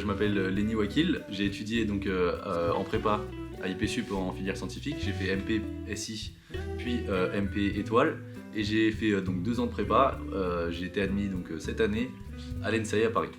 je m'appelle Lenny Wakil, j'ai étudié donc, en prépa à IPSUP en filière scientifique, j'ai fait MP SI puis MP étoile et j'ai fait donc 2 ans de prépa, j'ai été admis donc, cette année à l'ENSAE à Paris.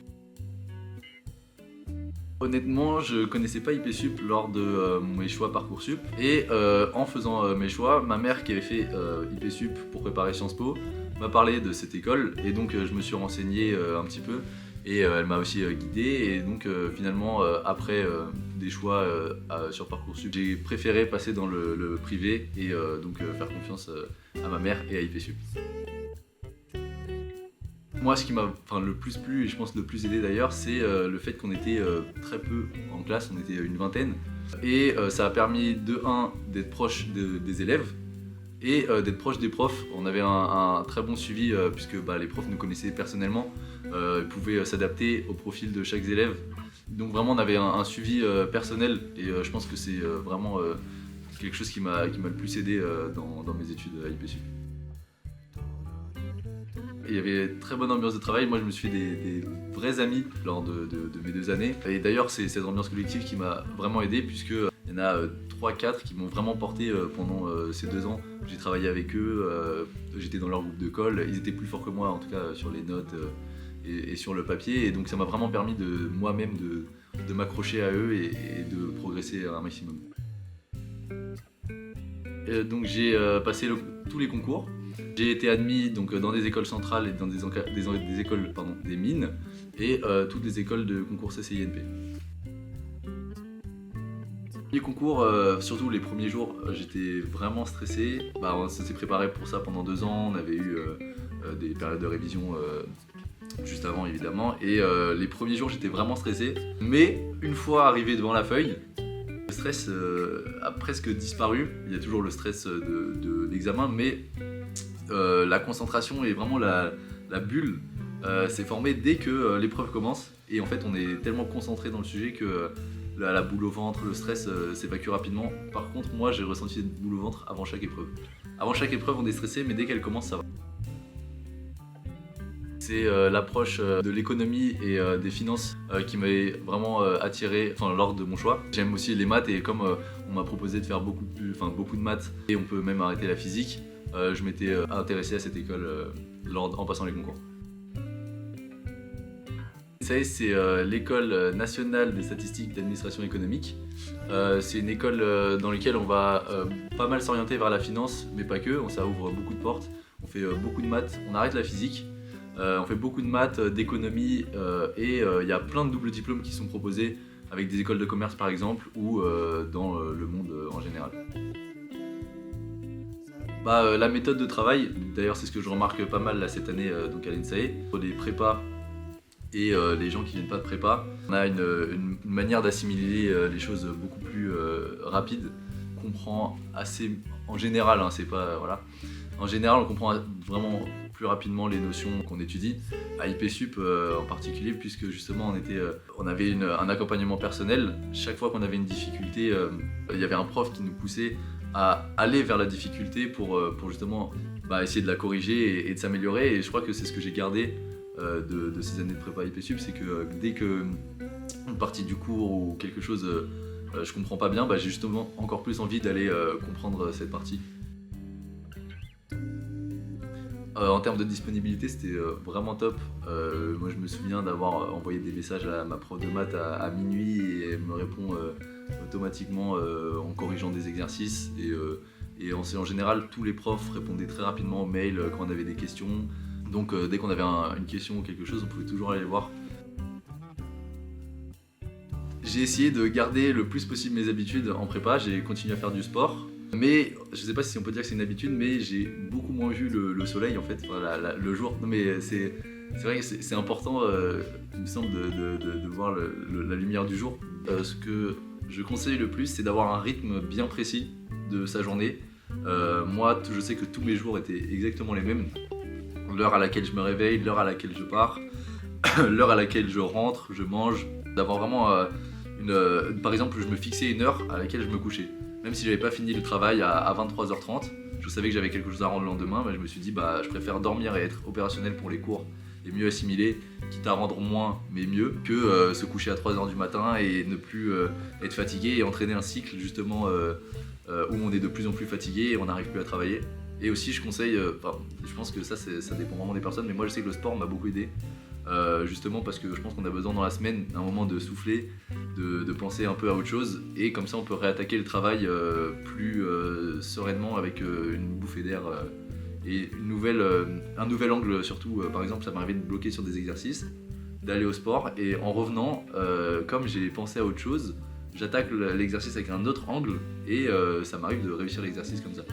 Honnêtement, je connaissais pas IPSUP lors de mes choix Parcoursup et en faisant mes choix, ma mère qui avait fait IPSUP pour préparer Sciences Po m'a parlé de cette école et donc je me suis renseigné un petit peu et elle m'a aussi guidé et donc finalement après des choix sur Parcoursup, j'ai préféré passer dans le privé et donc faire confiance à ma mère et à IPSUP. Moi, ce qui m'a le plus plu et je pense le plus aidé d'ailleurs, c'est le fait qu'on était très peu en classe, on était une vingtaine. Et ça a permis de 1 d'être proche des élèves et d'être proche des profs. On avait un très bon suivi puisque les profs nous connaissaient personnellement, ils pouvaient s'adapter au profil de chaque élève. Donc vraiment, on avait un suivi personnel et je pense que c'est vraiment quelque chose qui m'a le plus aidé dans mes études à IPSUP. Il y avait très bonne ambiance de travail, moi je me suis fait des vrais amis lors de mes 2 années. Et d'ailleurs c'est cette ambiance collective qui m'a vraiment aidé puisque il y en a 3-4 qui m'ont vraiment porté pendant ces 2 ans. J'ai travaillé avec eux, j'étais dans leur groupe de colle, ils étaient plus forts que moi en tout cas sur les notes et sur le papier. Et donc ça m'a vraiment permis de moi-même de m'accrocher à eux et de progresser un maximum. Donc j'ai passé tous les concours. J'ai été admis donc, dans des écoles centrales et dans des écoles des mines et toutes les écoles de concours CCINP. Les concours, surtout les premiers jours, j'étais vraiment stressé. On s'était préparé pour ça pendant 2 ans, on avait eu des périodes de révision juste avant évidemment et les premiers jours j'étais vraiment stressé. Mais une fois arrivé devant la feuille, le stress a presque disparu. Il y a toujours le stress de l'examen mais la concentration et vraiment la bulle s'est formée dès que l'épreuve commence et en fait on est tellement concentré dans le sujet que la boule au ventre, le stress s'évacue rapidement. Par contre moi j'ai ressenti une boule au ventre avant chaque épreuve. Avant chaque épreuve on est stressé mais dès qu'elle commence ça va. C'est l'approche de l'économie et des finances qui m'avait vraiment attiré lors de mon choix. J'aime aussi les maths et comme on m'a proposé de faire beaucoup de maths et on peut même arrêter la physique, je m'étais intéressé à cette école en passant les concours. l'ENSAE, c'est l'École nationale des statistiques d'administration économique. C'est une école dans laquelle on va pas mal s'orienter vers la finance, mais pas que, ça ouvre beaucoup de portes. On fait beaucoup de maths, on arrête la physique, on fait beaucoup de maths, d'économie et il y a plein de doubles diplômes qui sont proposés avec des écoles de commerce par exemple ou dans le monde en général. La méthode de travail, d'ailleurs c'est ce que je remarque pas mal là, cette année donc à l'ENSAE, pour les prépas et les gens qui viennent pas de prépa, on a une manière d'assimiler les choses beaucoup plus rapide, on comprend assez, en général, hein, c'est pas, voilà. En général on comprend vraiment plus rapidement les notions qu'on étudie, à IPSUP en particulier, puisque justement on avait un accompagnement personnel. Chaque fois qu'on avait une difficulté, il y avait un prof qui nous poussait à aller vers la difficulté pour justement essayer de la corriger et de s'améliorer. Et je crois que c'est ce que j'ai gardé de ces années de prépa IPSUP, c'est que dès que une partie du cours ou quelque chose je comprends pas bien, j'ai justement encore plus envie d'aller comprendre cette partie. En termes de disponibilité, c'était vraiment top. Moi je me souviens d'avoir envoyé des messages à ma prof de maths à minuit et elle me répond automatiquement en corrigeant des exercices. Et en général, tous les profs répondaient très rapidement aux mails quand on avait des questions. Donc dès qu'on avait une question ou quelque chose, on pouvait toujours aller les voir. J'ai essayé de garder le plus possible mes habitudes en prépa, j'ai continué à faire du sport. Mais je sais pas si on peut dire que c'est une habitude, mais j'ai beaucoup moins vu le soleil en fait, le jour. Non mais c'est vrai que c'est important, il me semble, de voir la lumière du jour. Ce que je conseille le plus, c'est d'avoir un rythme bien précis de sa journée. Moi, je sais que tous mes jours étaient exactement les mêmes. L'heure à laquelle je me réveille, l'heure à laquelle je pars, l'heure à laquelle je rentre, je mange. D'avoir vraiment par exemple, je me fixais une heure à laquelle je me couchais. Même si j'avais pas fini le travail à 23h30, je savais que j'avais quelque chose à rendre le lendemain, je me suis dit je préfère dormir et être opérationnel pour les cours et mieux assimiler, quitte à rendre moins mais mieux, que se coucher à 3h du matin et ne plus être fatigué et entraîner un cycle justement où on est de plus en plus fatigué et on n'arrive plus à travailler. Et aussi je conseille, je pense que ça dépend vraiment des personnes, mais moi je sais que le sport m'a beaucoup aidé. Justement parce que je pense qu'on a besoin dans la semaine d'un moment de souffler, de penser un peu à autre chose, et comme ça on peut réattaquer le travail plus sereinement avec une bouffée d'air et un nouvel angle surtout. Par exemple, ça m'arrivait de bloquer sur des exercices, d'aller au sport, et en revenant, comme j'ai pensé à autre chose, j'attaque l'exercice avec un autre angle, et ça m'arrive de réussir l'exercice comme ça.